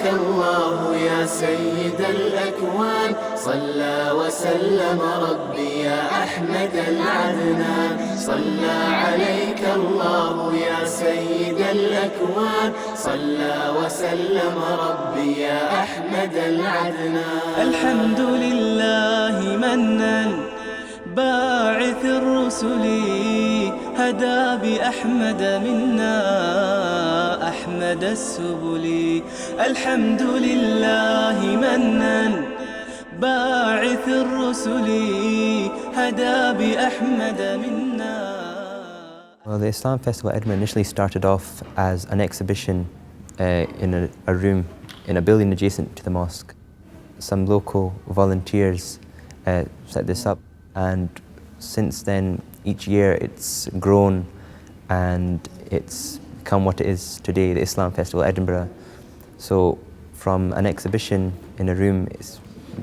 الله يا سيد الأكوان صلى وسلم ربي يا أحمد العدنان صلى عليك الله يا سيد الأكوان صلى وسلم ربي يا أحمد العدنان. الحمد لله منن باعث الرسل هدى بأحمد منا أحمد السبل. الحمد لله منن باعث الرسل هدى بأحمد منا. Well, the Islam Festival Edinburgh initially started off as an exhibition in a room in a building adjacent to the mosque. Some local volunteers set this up, and since then each year it's grown and it's become what it is today, the Islam Festival Edinburgh. So from an exhibition in a room,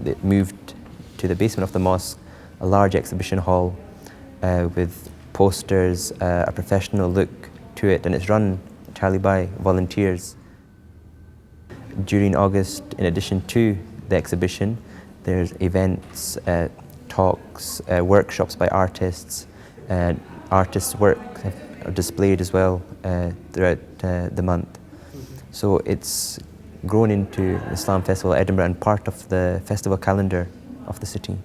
it moved to the basement of the mosque, a large exhibition hall with posters, a professional look to it, and it's run entirely by volunteers. During August, in addition to the exhibition, there's events, talks, workshops by artists. Artists' work are displayed as well throughout the month. So it's grown into the Islam Festival Edinburgh and part of the festival calendar of the city.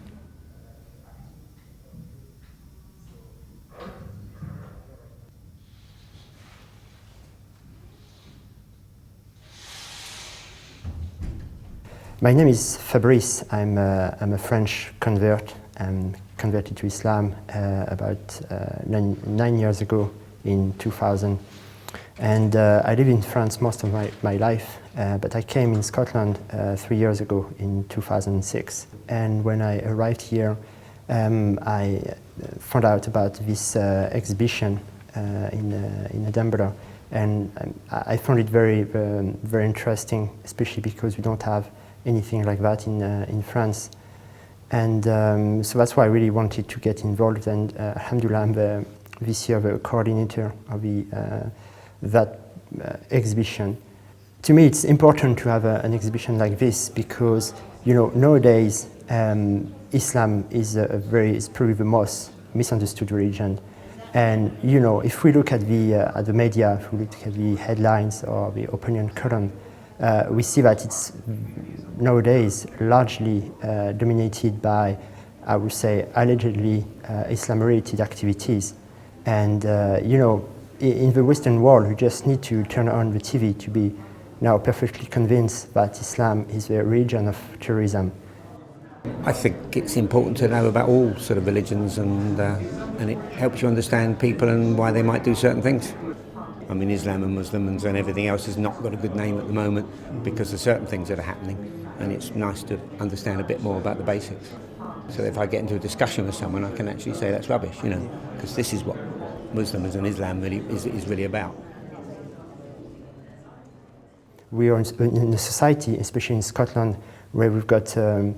My name is Fabrice. I'm a French convert. I'm converted to Islam about 9 years ago in 2000. And I live in France most of my life, but I came in Scotland 3 years ago in 2006. And when I arrived here, I found out about this exhibition in Edinburgh. And I found it very interesting, especially because we don't have anything like that in France. And so that's why I really wanted to get involved, and alhamdulillah, I'm this year the coordinator of that exhibition. To me, it's important to have an exhibition like this because, you know, nowadays Islam is probably the most misunderstood religion. And you know, if we look at the media, if we look at the headlines or the opinion column, we see that it's nowadays largely dominated by, I would say, allegedly Islam-related activities. And you know, in the Western world, we just need to turn on the TV to be now perfectly convinced that Islam is a religion of terrorism. I think it's important to know about all sort of religions, and it helps you understand people and why they might do certain things. I mean, Islam and Muslims and everything else has not got a good name at the moment because of certain things that are happening, and it's nice to understand a bit more about the basics. So if I get into a discussion with someone, I can actually say that's rubbish, you know, because this is what Muslims and Islam really is really about. We are in a society, especially in Scotland, where we've got a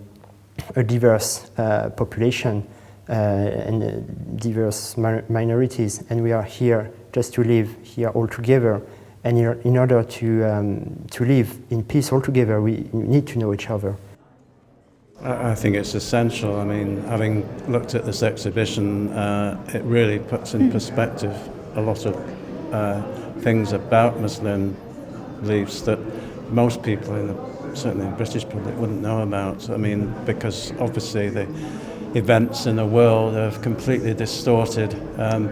diverse population and diverse minorities, and we are here just to live here all together. And in order to live in peace all together, we need to know each other. I think it's essential. I mean, having looked at this exhibition, it really puts in perspective a lot of things about Muslim beliefs that most people, certainly the British public, wouldn't know about. I mean, because obviously the events in the world have completely distorted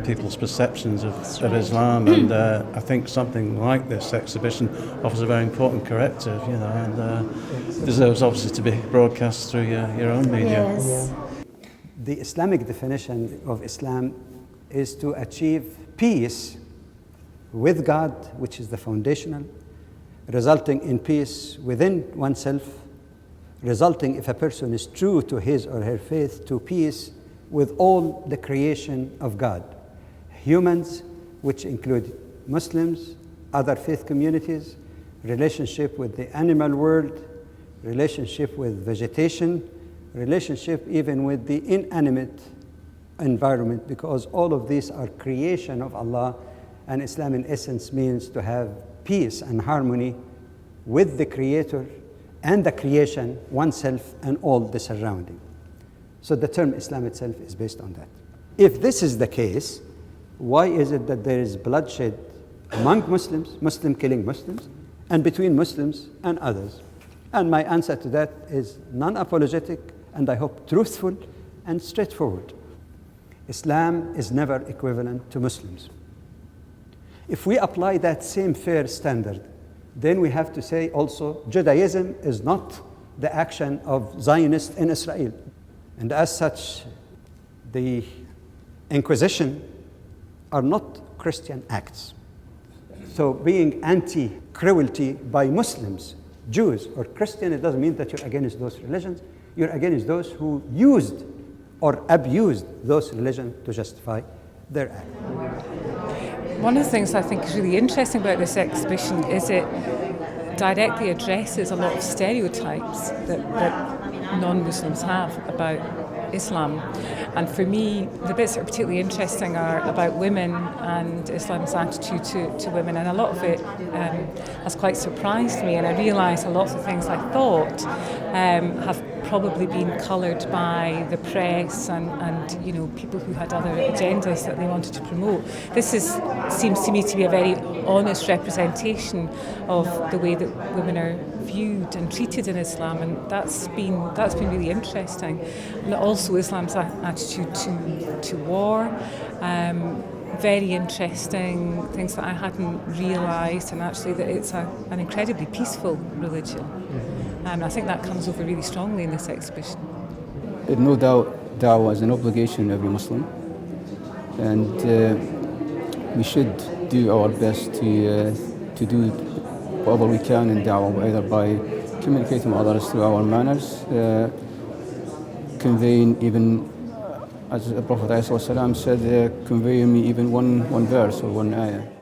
people's perceptions of Islam, and I think something like this exhibition offers a very important corrective, you know, and deserves obviously to be broadcast through your own media. Yes. The Islamic definition of Islam is to achieve peace with God, which is the foundational, resulting in peace within oneself, resulting, if a person is true to his or her faith, to peace with all the creation of God. Humans, which include Muslims, other faith communities, relationship with the animal world, relationship with vegetation, relationship even with the inanimate environment, because all of these are creation of Allah, and Islam in essence means to have peace and harmony with the Creator and the creation, oneself, and all the surrounding. So the term Islam itself is based on that. If this is the case, why is it that there is bloodshed among Muslims, Muslim killing Muslims, and between Muslims and others? And my answer to that is non-apologetic, and I hope truthful and straightforward. Islam is never equivalent to Muslims. If we apply that same fair standard, then we have to say also Judaism is not the action of Zionists in Israel. And as such, the Inquisition are not Christian acts. So being anti-cruelty by Muslims, Jews, or Christian, it doesn't mean that you're against those religions. You're against those who used or abused those religions to justify their act. One of the things I think is really interesting about this exhibition is it directly addresses a lot of stereotypes that non-Muslims have about Islam. And for me, the bits that are particularly interesting are about women and Islam's attitude to women, and a lot of it has quite surprised me, and I realise a lot of the things I thought have probably been coloured by the press and you know, people who had other agendas that they wanted to promote. This seems to me to be a very honest representation of the way that women are viewed and treated in Islam, and that's been really interesting. And also Islam's attitude to war, very interesting things that I hadn't realised, and actually that it's an incredibly peaceful religion. I think that comes over really strongly in this exhibition. No doubt da'wah is an obligation of every Muslim, and we should do our best to do whatever we can in da'wah, either by communicating with others through our manners, conveying even, as the Prophet ﷺ said, conveying me even one verse or one ayah.